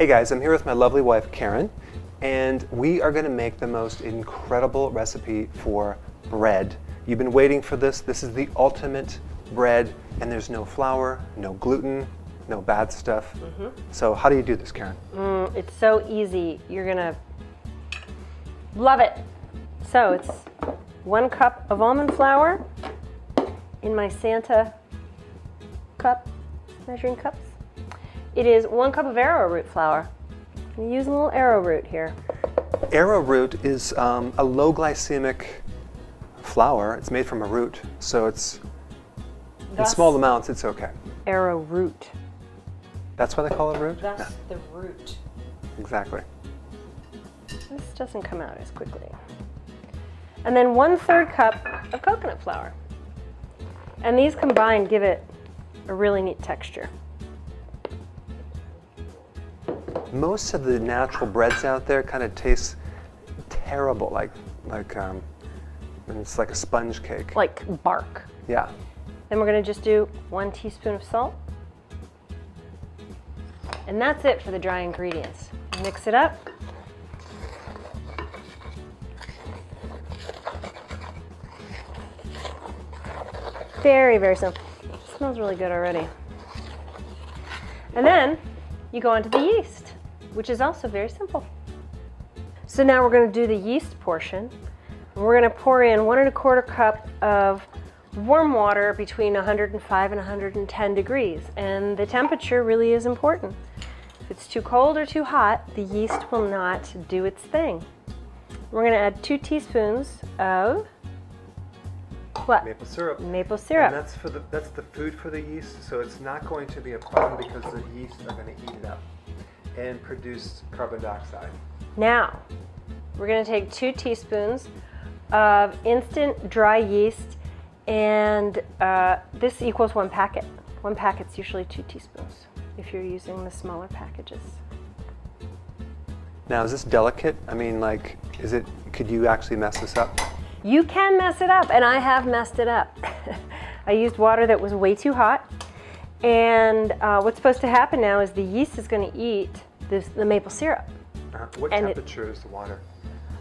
Hey guys, I'm here with my lovely wife Karen, and we are going to make the most incredible recipe for bread. You've been waiting for this. This is the ultimate bread, and there's no flour, no gluten, no bad stuff. So how do you do this, Karen? It's so easy. You're gonna love it. So it's 1 cup of almond flour in my Santa cup, measuring cups. It is 1 cup of arrowroot flour. I'm using a little arrowroot here. Arrowroot is a low glycemic flour. It's made from a root, so it's in small amounts. It's okay. Arrowroot. That's why they call it root? That's the root. Exactly. This doesn't come out as quickly. And then 1/3 cup of coconut flour. And these combined give it a really neat texture. Most of the natural breads out there kind of taste terrible, like it's like a sponge cake. Like bark. Yeah. Then we're gonna just do 1 teaspoon of salt. And that's it for the dry ingredients. Mix it up. Very, very simple. It smells really good already. And then you go on to the yeast, which is also very simple. So now we're going to do the yeast portion. We're going to pour in 1 1/4 cup of warm water between 105 and 110 degrees. And the temperature really is important. If it's too cold or too hot, the yeast will not do its thing. We're going to add 2 teaspoons of what? Maple syrup. Maple syrup. And that's the food for the yeast, so it's not going to be a problem because the yeast are going to eat it up and produce carbon dioxide. Now, we're going to take 2 teaspoons of instant dry yeast, and this equals 1 packet. 1 packet's usually 2 teaspoons if you're using the smaller packages. Now, is this delicate? I mean, like, could you actually mess this up? You can mess it up, and I have messed it up. I used water that was way too hot, and what's supposed to happen now is the yeast is going to eat the maple syrup. What temperature is the water?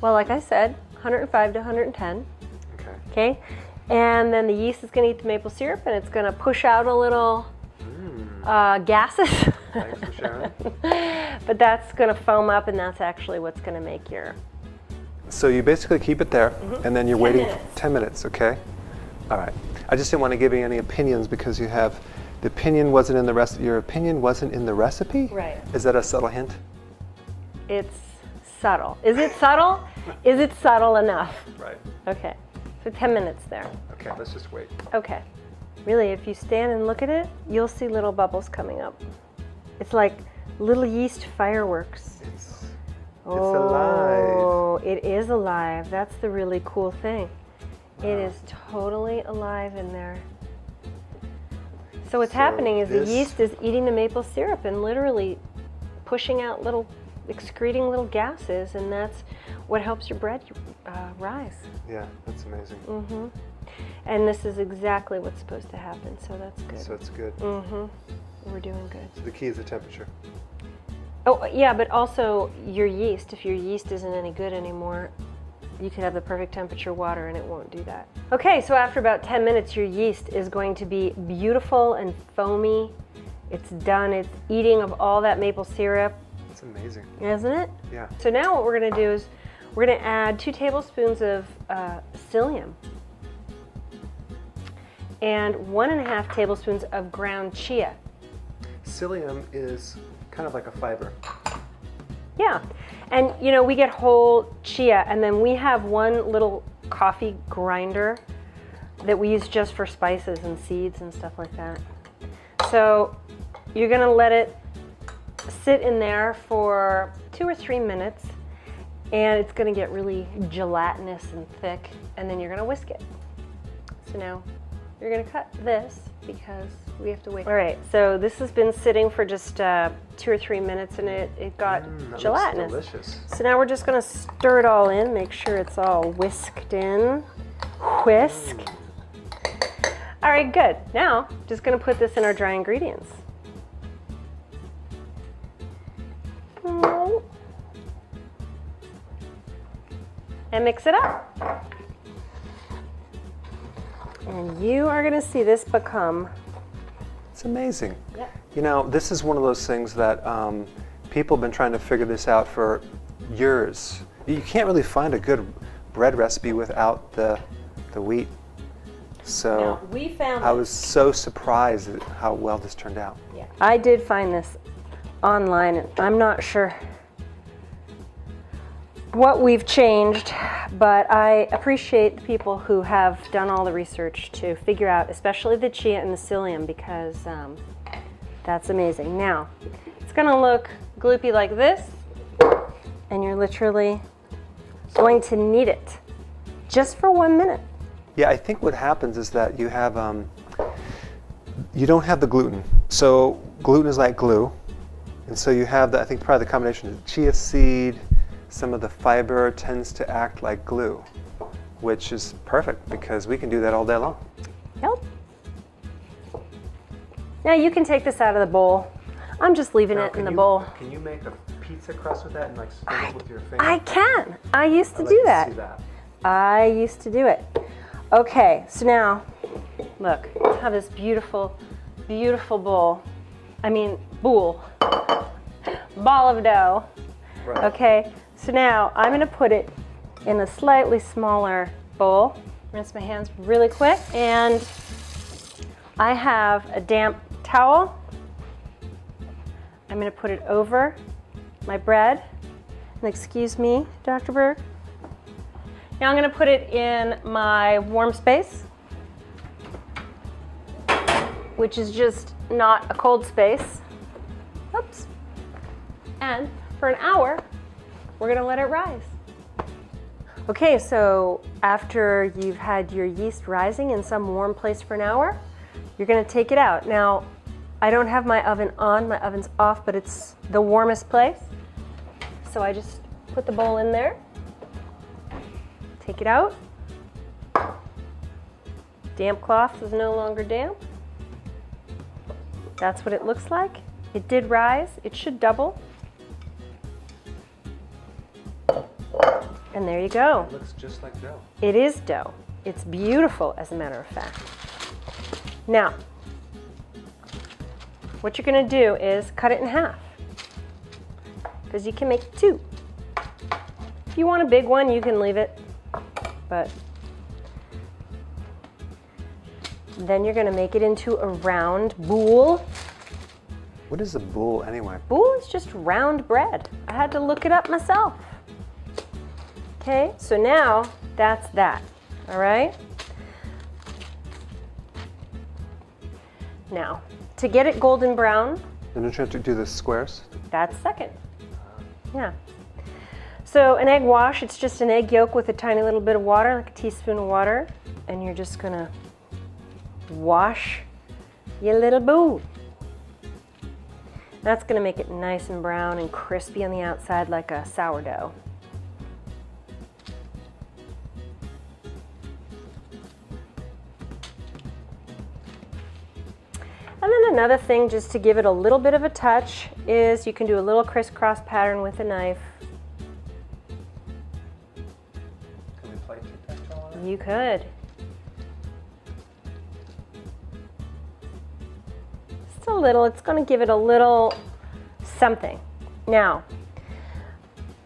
Well, like I said, 105 to 110. Okay. Okay, and then the yeast is going to eat the maple syrup, and it's going to push out a little gases. Thanks for sharing. But that's going to foam up, and that's actually what's going to make your... So you basically keep it there, and then you're waiting 10 minutes, okay? All right. I just didn't want to give you any opinions because you have, the opinion wasn't in the recipe. Your opinion wasn't in the recipe? Right. Is that a subtle hint? It's subtle. Is it subtle? Is it subtle enough? Right. Okay, so 10 minutes there. Okay, let's just wait. Okay. Really, if you stand and look at it, you'll see little bubbles coming up. It's like little yeast fireworks. It's alive. Oh, it is alive. That's the really cool thing. Wow. It is totally alive in there. So what's happening is the yeast is eating the maple syrup and literally pushing out excreting little gases, and that's what helps your bread rise. Yeah, that's amazing. And this is exactly what's supposed to happen, so that's good. So it's good. We're doing good. So the key is the temperature. Oh, yeah, but also your yeast. If your yeast isn't any good anymore, you could have the perfect temperature water and it won't do that. Okay, so after about 10 minutes, your yeast is going to be beautiful and foamy. It's done. It's eating of all that maple syrup. It's amazing. Isn't it? Yeah. So now what we're going to do is we're going to add 2 tablespoons of psyllium and 1 1/2 tablespoons of ground chia. Psyllium is kind of like a fiber. Yeah, and you know, we get whole chia, and then we have one little coffee grinder that we use just for spices and seeds and stuff like that. So you're gonna let it sit in there for 2 or 3 minutes, and it's gonna get really gelatinous and thick, and then you're gonna whisk it. So now you're gonna cut this because we have to wait. All right, so this has been sitting for just 2 or 3 minutes, and it got gelatinous. Looks delicious. So now we're just gonna stir it all in, make sure it's all whisked in. Whisk. All right, good. Now, just gonna put this in our dry ingredients. And mix it up. And you are going to see this become... It's amazing. Yep. You know, this is one of those things that people have been trying to figure this out for years. You can't really find a good bread recipe without the wheat. So Now, we found I was so surprised at how well this turned out. Yeah. I did find this online, and I'm not sure what we've changed, but I appreciate the people who have done all the research to figure out, especially the chia and the psyllium, because that's amazing. Now, it's going to look gloopy like this, and you're literally going to knead it just for 1 minute. Yeah, I think what happens is that you have, you don't have the gluten. So gluten is like glue. And so you have, I think probably the combination of chia seed, some of the fiber tends to act like glue, which is perfect because we can do that all day long. Yep. Now you can take this out of the bowl. I'm just leaving it in the bowl. Can you make a pizza crust with that and like spin it with your finger? I can. I used to do that. I used to do it. Okay, so now, look, I have this beautiful, beautiful bowl. I mean, ball of dough. Right. Okay, so now I'm going to put it in a slightly smaller bowl. Rinse my hands really quick, and I have a damp towel. I'm going to put it over my bread. And excuse me, Dr. Berg. Now I'm going to put it in my warm space, which is just not a cold space. Oops. And for an hour, we're going to let it rise. Okay, so after you've had your yeast rising in some warm place for an hour, you're going to take it out. Now, I don't have my oven on, my oven's off, but it's the warmest place. So I just put the bowl in there. Take it out. Damp cloth is no longer damp. That's what it looks like. It did rise. It should double. And there you go. It looks just like dough. It is dough. It's beautiful, as a matter of fact. Now, what you're going to do is cut it in half, because you can make two. If you want a big one, you can leave it. But then you're going to make it into a round boule. What is a boule anyway? Boule is just round bread. I had to look it up myself. Okay, so now that's that. All right? Now, to get it golden brown. And don't you have to do the squares? That's second. Yeah. So an egg wash, it's just an egg yolk with a tiny little bit of water, like a teaspoon of water, and you're just gonna wash your little boule. That's gonna make it nice and brown and crispy on the outside like a sourdough. And then another thing, just to give it a little bit of a touch, is you can do a little crisscross pattern with a knife. You could. Just a little, it's going to give it a little something. Now,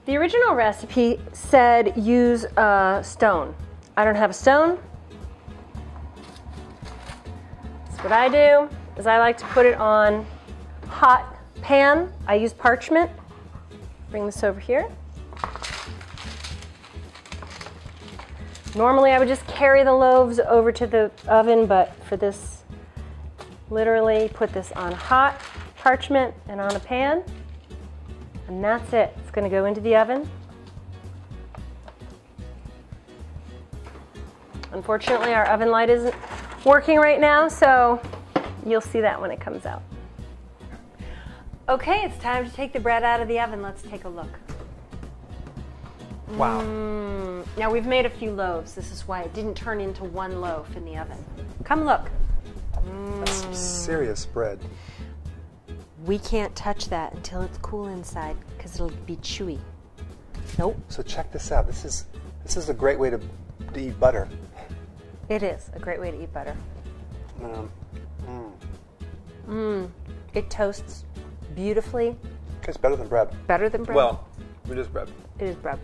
the original recipe said use a stone. I don't have a stone. So what I do is I like to put it on hot pan. I use parchment. Bring this over here. Normally I would just carry the loaves over to the oven, but for this, literally put this on hot parchment and on a pan, and that's it. It's going to go into the oven. Unfortunately, our oven light isn't working right now, so you'll see that when it comes out. Okay, it's time to take the bread out of the oven. Let's take a look. Wow. Now we've made a few loaves. This is why it didn't turn into one loaf in the oven. Come look. That's some serious bread. We can't touch that until it's cool inside, because because it'll be chewy. Nope. So check this out. This is a great way to eat butter. It is a great way to eat butter. It toasts beautifully. It's better than bread. Better than bread? Well, it is bread. It is bread.